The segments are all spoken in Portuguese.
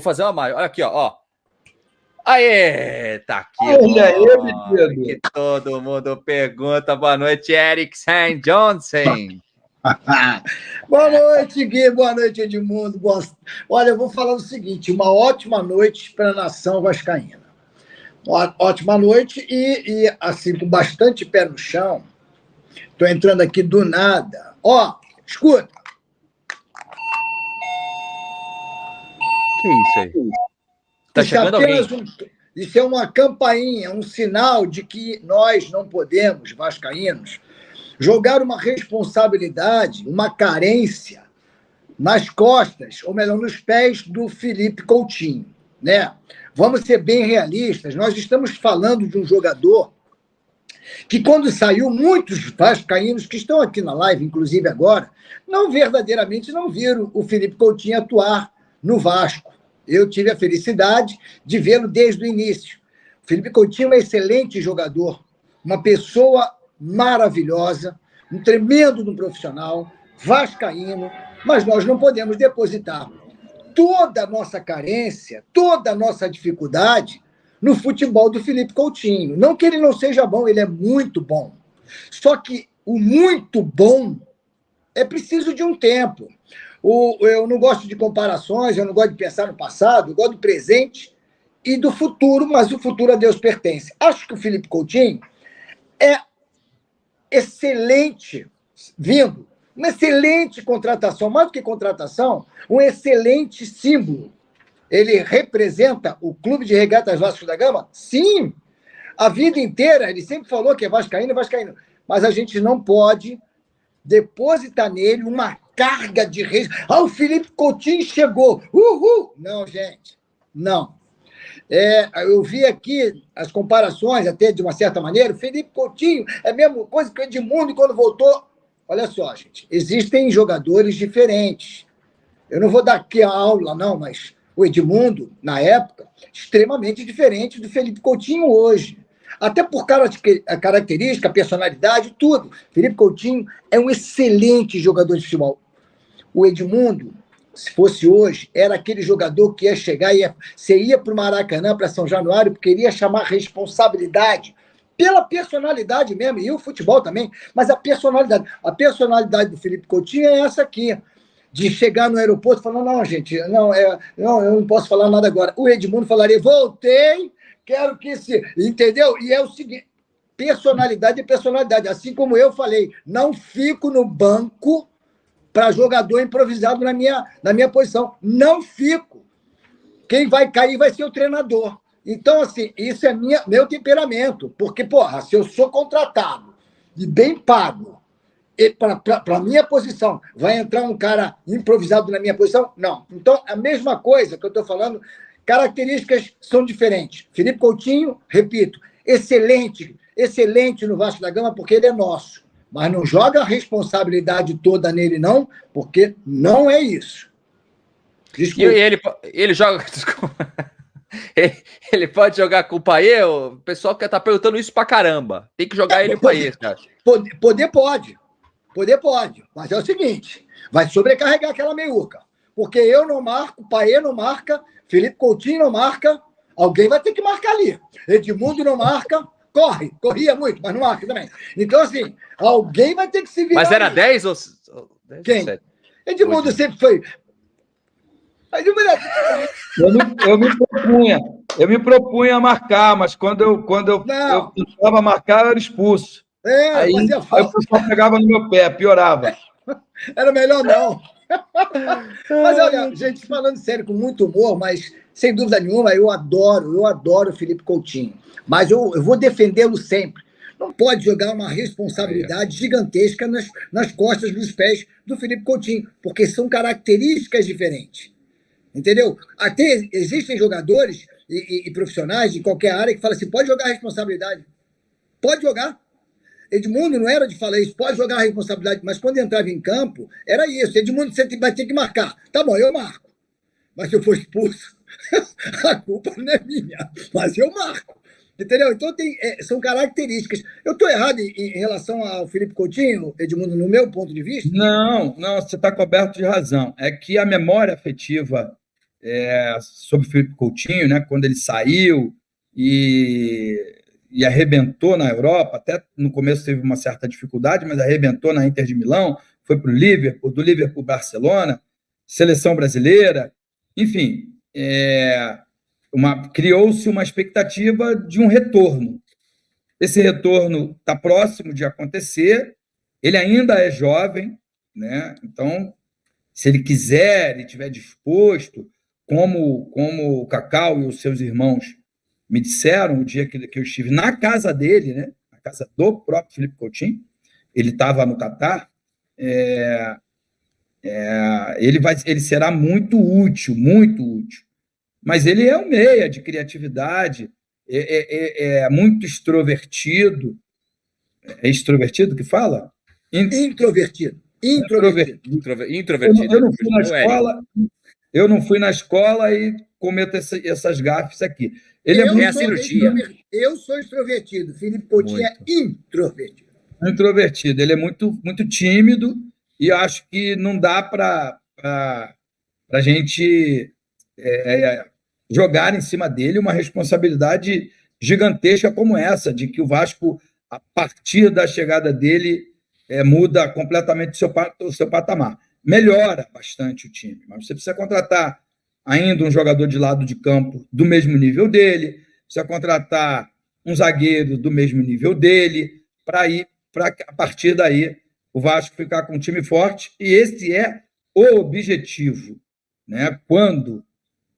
fazer uma maior. Olha aqui, ó. Aê, tá aqui. Olha aí, que todo mundo pergunta. Boa noite, Eric St. Johnson. Boa noite, Gui. Boa noite, Edmundo. Olha, eu vou falar o seguinte: uma ótima noite para a nação vascaína. Uma ótima noite e assim, com bastante pé no chão. Estou entrando aqui do nada. Ó, escuta. Que isso aí? Tá chegando alguém. Isso é uma campainha, um sinal de que nós não podemos, vascaínos, jogar uma responsabilidade, uma carência nas costas, ou melhor, nos pés do Felipe Coutinho, né? Vamos ser bem realistas, nós estamos falando de um jogador que, quando saiu, muitos vascaínos que estão aqui na live, inclusive agora, verdadeiramente não viram o Felipe Coutinho atuar no Vasco. Eu tive a felicidade de vê-lo desde o início. O Felipe Coutinho é um excelente jogador, uma pessoa maravilhosa, um tremendo profissional, vascaíno, mas nós não podemos depositar toda a nossa carência, toda a nossa dificuldade no futebol do Felipe Coutinho. Não que ele não seja bom, ele é muito bom. Só que o muito bom é preciso de um tempo. Eu não gosto de comparações, eu não gosto de pensar no passado, eu gosto do presente e do futuro, mas o futuro a Deus pertence. Acho que o Felipe Coutinho é excelente, uma excelente contratação, mais do que contratação, um excelente símbolo. Ele representa o Clube de Regatas Vasco da Gama? Sim! A vida inteira, ele sempre falou que é vascaíno, mas a gente não pode depositar nele uma carga de reis. O Felipe Coutinho chegou! Uhul! Não, gente, não. Eu vi aqui as comparações, até de uma certa maneira. O Felipe Coutinho é a mesma coisa que o Edmundo quando voltou. Olha só, gente, existem jogadores diferentes. Eu não vou dar aqui a aula, não, mas o Edmundo, na época, extremamente diferente do Felipe Coutinho hoje. Até por característica, personalidade, tudo. Felipe Coutinho é um excelente jogador de futebol. O Edmundo, se fosse hoje, era aquele jogador que ia chegar, você ia para o Maracanã, para São Januário, porque iria chamar responsabilidade pela personalidade mesmo, e o futebol também, mas a personalidade do Felipe Coutinho é essa aqui, de chegar no aeroporto e falar, não, gente, não, eu não posso falar nada agora. O Edmundo falaria, voltei, quero que se... Entendeu? E é o seguinte, personalidade é personalidade. Assim como eu falei, não fico no banco para jogador improvisado na minha posição. Não fico. Quem vai cair vai ser o treinador. Então, assim, isso é meu temperamento. Porque, porra, se eu sou contratado e bem pago para a minha posição, vai entrar um cara improvisado na minha posição? Não. Então, a mesma coisa que eu estou falando, características são diferentes. Felipe Coutinho, repito, excelente no Vasco da Gama, porque ele é nosso. Mas não joga a responsabilidade toda nele, não, porque não é isso. Desculpa. E ele joga... Desculpa. Ele pode jogar com o Payet? O pessoal que tá perguntando isso pra caramba. Tem que jogar ele com o Payet, cara. Poder pode. Mas é o seguinte, vai sobrecarregar aquela meiuca. Porque eu não marco, o Payet não marca, Felipe Coutinho não marca, alguém vai ter que marcar ali. Edmundo não marca, corria muito, mas não marca também. Então, assim, alguém vai ter que se virar. Mas era ali. 10 ou 10 quem? 7? Edmundo sempre foi... Eu me propunha a marcar, mas quando eu tentava marcar, eu era expulso. Aí o pessoal pegava no meu pé, piorava. Era melhor não. Mas olha, gente, falando sério, com muito humor, mas sem dúvida nenhuma, eu adoro o Felipe Coutinho. Mas eu vou defendê-lo sempre. Não pode jogar uma responsabilidade gigantesca nas costas, nos pés do Felipe Coutinho, porque são características diferentes. Entendeu? Até existem jogadores e profissionais de qualquer área que falam assim, pode jogar a responsabilidade. Pode jogar. Edmundo não era de falar isso, pode jogar a responsabilidade, mas quando entrava em campo, era isso. Edmundo, você vai ter que marcar. Tá bom, eu marco. Mas se eu for expulso, a culpa não é minha, mas eu marco. Entendeu? Então são características. Eu estou errado em relação ao Felipe Coutinho, Edmundo, no meu ponto de vista? Não, você está coberto de razão. É que a memória afetiva sobre o Felipe Coutinho, né, quando ele saiu e arrebentou na Europa, até no começo teve uma certa dificuldade, mas arrebentou na Inter de Milão, foi para o Liverpool, do Liverpool para o Barcelona, seleção brasileira, enfim, criou-se uma expectativa de um retorno. Esse retorno está próximo de acontecer, ele ainda é jovem, né? Então, se ele quiser e estiver disposto, como o Cacau e os seus irmãos me disseram o dia que eu estive na casa dele, né? Na casa do próprio Felipe Coutinho, ele estava no Catar, ele será muito útil, mas ele é um meia de criatividade, é muito extrovertido. É extrovertido que fala? Introvertido. Eu não fui na escola e cometo essas gafes aqui. Ele é a cirurgia. Eu sou extrovertido. Felipe Coutinho é introvertido. Introvertido. Ele é muito, muito tímido e acho que não dá para a gente jogar em cima dele uma responsabilidade gigantesca como essa, de que o Vasco, a partir da chegada dele, muda completamente o seu patamar. Melhora bastante o time, mas você precisa contratar ainda um jogador de lado de campo do mesmo nível dele, precisa contratar um zagueiro do mesmo nível dele, para a partir daí o Vasco ficar com um time forte, e esse é o objetivo, né? Quando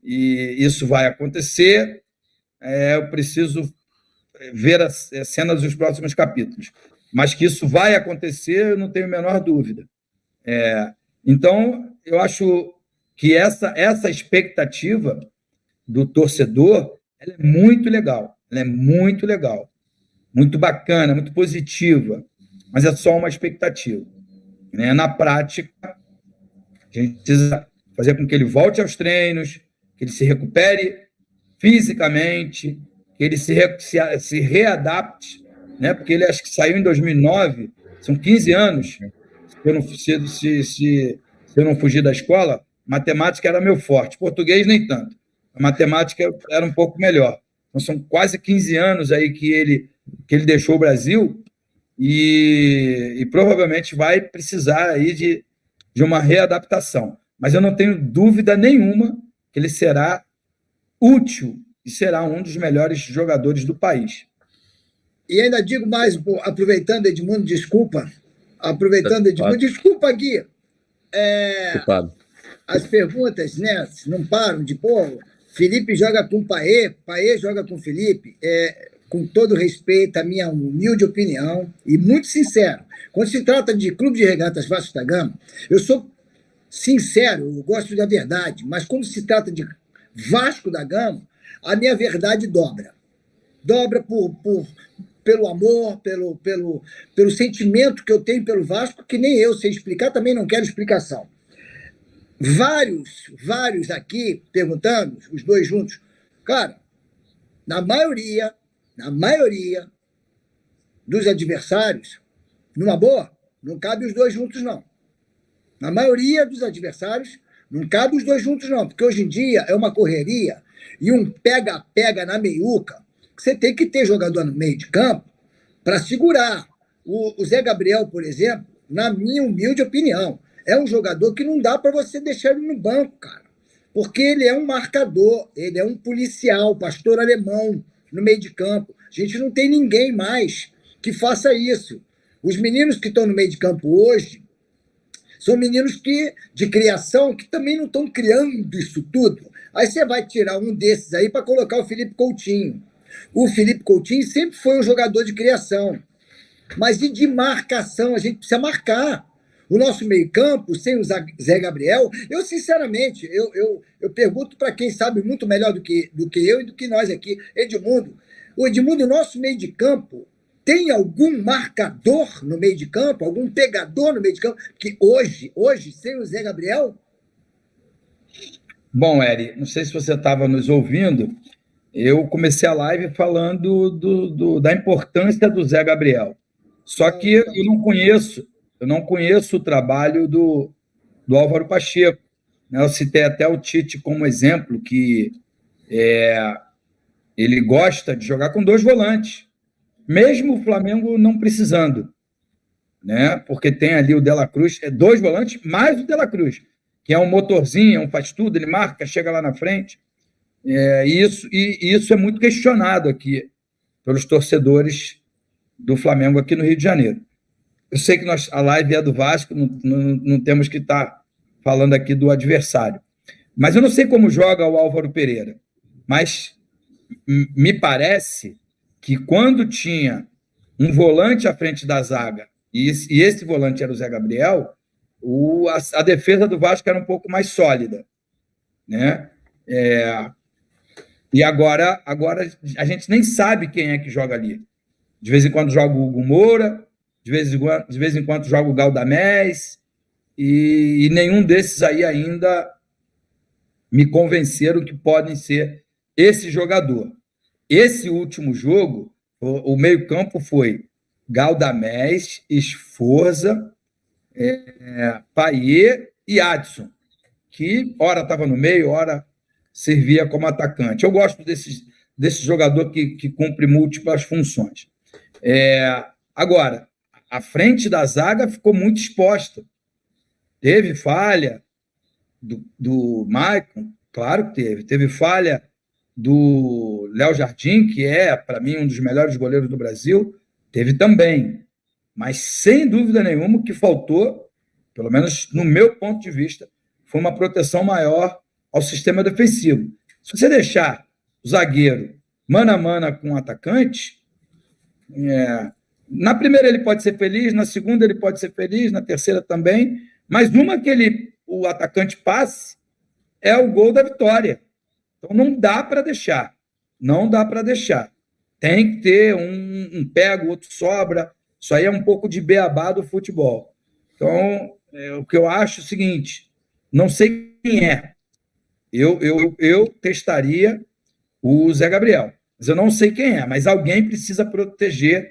isso vai acontecer, eu preciso ver as cenas dos próximos capítulos, mas que isso vai acontecer, eu não tenho a menor dúvida. Então, eu acho que essa expectativa do torcedor ela é muito legal, muito bacana, muito positiva, mas é só uma expectativa, né? Na prática, a gente precisa fazer com que ele volte aos treinos, que ele se recupere fisicamente, que ele se readapte, né? Porque ele acho que saiu em 2009, são 15 anos. Se eu não fugir da escola, matemática era meu forte, português nem tanto. A matemática era um pouco melhor. Então, são quase 15 anos aí que ele deixou o Brasil e provavelmente vai precisar aí de uma readaptação. Mas eu não tenho dúvida nenhuma que ele será útil e será um dos melhores jogadores do país. E ainda digo mais, aproveitando, Edmundo, desculpa. Desculpa, Gui. As perguntas, né, não param de pôr. Felipe joga com Paê joga com Felipe. Com todo respeito, a minha humilde opinião, e muito sincero, quando se trata de Clube de Regatas Vasco da Gama, eu sou sincero, eu gosto da verdade, mas quando se trata de Vasco da Gama, a minha verdade dobra. Dobra pelo amor, pelo sentimento que eu tenho pelo Vasco, que nem eu sei explicar, também não quero explicação. Vários aqui perguntando, os dois juntos. Cara, na maioria dos adversários, numa boa, não cabe os dois juntos, não. Na maioria dos adversários, não cabe os dois juntos, não, porque hoje em dia é uma correria e um pega-pega na meiuca, que você tem que ter jogador no meio de campo para segurar. O Zé Gabriel, por exemplo, na minha humilde opinião, é um jogador que não dá para você deixar ele no banco, cara, porque ele é um marcador, ele é um policial, pastor alemão no meio de campo. A gente não tem ninguém mais que faça isso. Os meninos que estão no meio de campo hoje são meninos de criação que também não estão criando isso tudo. Aí você vai tirar um desses aí para colocar o Felipe Coutinho. O Felipe Coutinho sempre foi um jogador de criação. Mas e de marcação? A gente precisa marcar. O nosso meio-campo, sem o Zé Gabriel, eu, sinceramente, eu pergunto para quem sabe muito melhor do que eu e do que nós aqui, Edmundo. O Edmundo, o nosso meio de campo, tem algum marcador no meio de campo? Algum pegador no meio de campo? Que hoje, sem o Zé Gabriel? Bom, Eri, não sei se você estava nos ouvindo, eu comecei a live falando da importância do Zé Gabriel. Só que eu não conheço o trabalho do Álvaro Pacheco, né? Eu citei até o Tite como exemplo, que ele gosta de jogar com 2 volantes, mesmo o Flamengo não precisando, né? Porque tem ali o De La Cruz, 2 volantes mais o De La Cruz, que é um motorzinho, faz tudo, ele marca, chega lá na frente. Isso é muito questionado aqui pelos torcedores do Flamengo aqui no Rio de Janeiro. Eu sei que a live é do Vasco, não temos que estar falando aqui do adversário. Mas eu não sei como joga o Álvaro Pereira, mas me parece que quando tinha um volante à frente da zaga, e esse volante era o Zé Gabriel, a defesa do Vasco era um pouco mais sólida, né? E agora a gente nem sabe quem é que joga ali. De vez em quando joga o Hugo Moura, de vez em quando joga o Galdamés, e nenhum desses aí ainda me convenceram que podem ser esse jogador. Esse último jogo, o meio-campo foi Galdamés, Sforza, Payet e Adson, que ora estava no meio, ora servia como atacante. Eu gosto desse jogador que cumpre múltiplas funções. Agora, a frente da zaga ficou muito exposta. Teve falha do Maicon, claro que teve. Teve falha do Léo Jardim, que é, para mim, um dos melhores goleiros do Brasil. Teve também. Mas, sem dúvida nenhuma, o que faltou, pelo menos no meu ponto de vista, foi uma proteção maior ao sistema defensivo. Se você deixar o zagueiro mano a mano com o atacante, na primeira ele pode ser feliz, na segunda ele pode ser feliz, na terceira também, mas numa que o atacante passe, é o gol da vitória. Então não dá para deixar. Não dá para deixar. Tem que ter um pega, o outro sobra. Isso aí é um pouco de beabá do futebol. Então, o que eu acho é o seguinte, não sei quem é. Eu testaria o Zé Gabriel, mas eu não sei quem é, mas alguém precisa proteger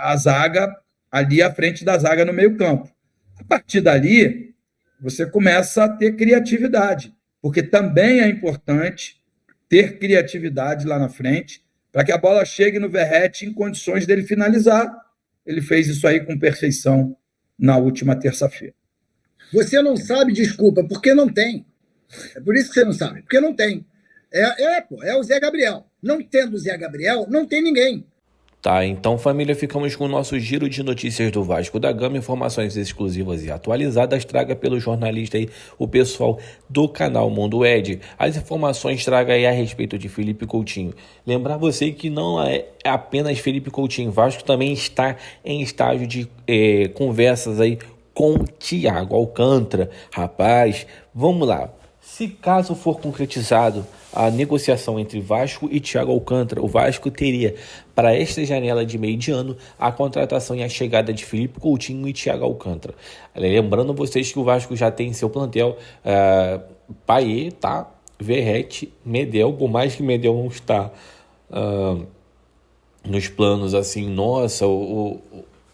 a zaga ali à frente da zaga no meio campo. A partir dali, você começa a ter criatividade, porque também é importante ter criatividade lá na frente para que a bola chegue no Verratti em condições dele finalizar. Ele fez isso aí com perfeição na última terça-feira. Você não sabe, desculpa, porque não tem. É por isso que você não sabe, porque não tem. É o Zé Gabriel. Não tendo o Zé Gabriel, não tem ninguém. Tá, então família, ficamos com o nosso giro de notícias do Vasco da Gama, informações exclusivas e atualizadas, traga pelo jornalista aí, o pessoal do canal Mundo Ed. As informações traga aí a respeito de Felipe Coutinho. Lembrar você que não é apenas Felipe Coutinho, Vasco também está em estágio de conversas aí com Thiago Alcântara. Rapaz, vamos lá. Se caso for concretizado a negociação entre Vasco e Thiago Alcântara, o Vasco teria para esta janela de meio de ano a contratação e a chegada de Felipe Coutinho e Thiago Alcântara. Lembrando vocês que o Vasco já tem em seu plantel Payet, tá? Verratti, Medel, por mais que Medel não está nos planos assim,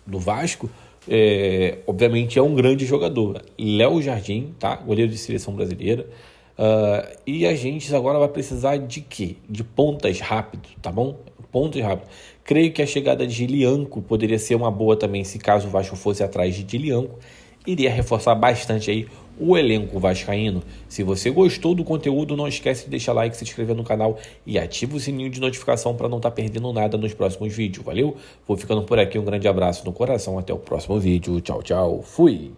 do Vasco, obviamente é um grande jogador. Léo Jardim, tá? Goleiro de seleção brasileira. E a gente agora vai precisar de quê? De pontas rápidas, tá bom? Pontas rápidas. Creio que a chegada de Gilianco poderia ser uma boa também, se caso o Vasco fosse atrás de Gilianco. Iria reforçar bastante aí o elenco vascaíno. Se você gostou do conteúdo, não esquece de deixar like, se inscrever no canal e ativa o sininho de notificação para não estar perdendo nada nos próximos vídeos. Valeu? Vou ficando por aqui, um grande abraço no coração, até o próximo vídeo. Tchau, tchau. Fui!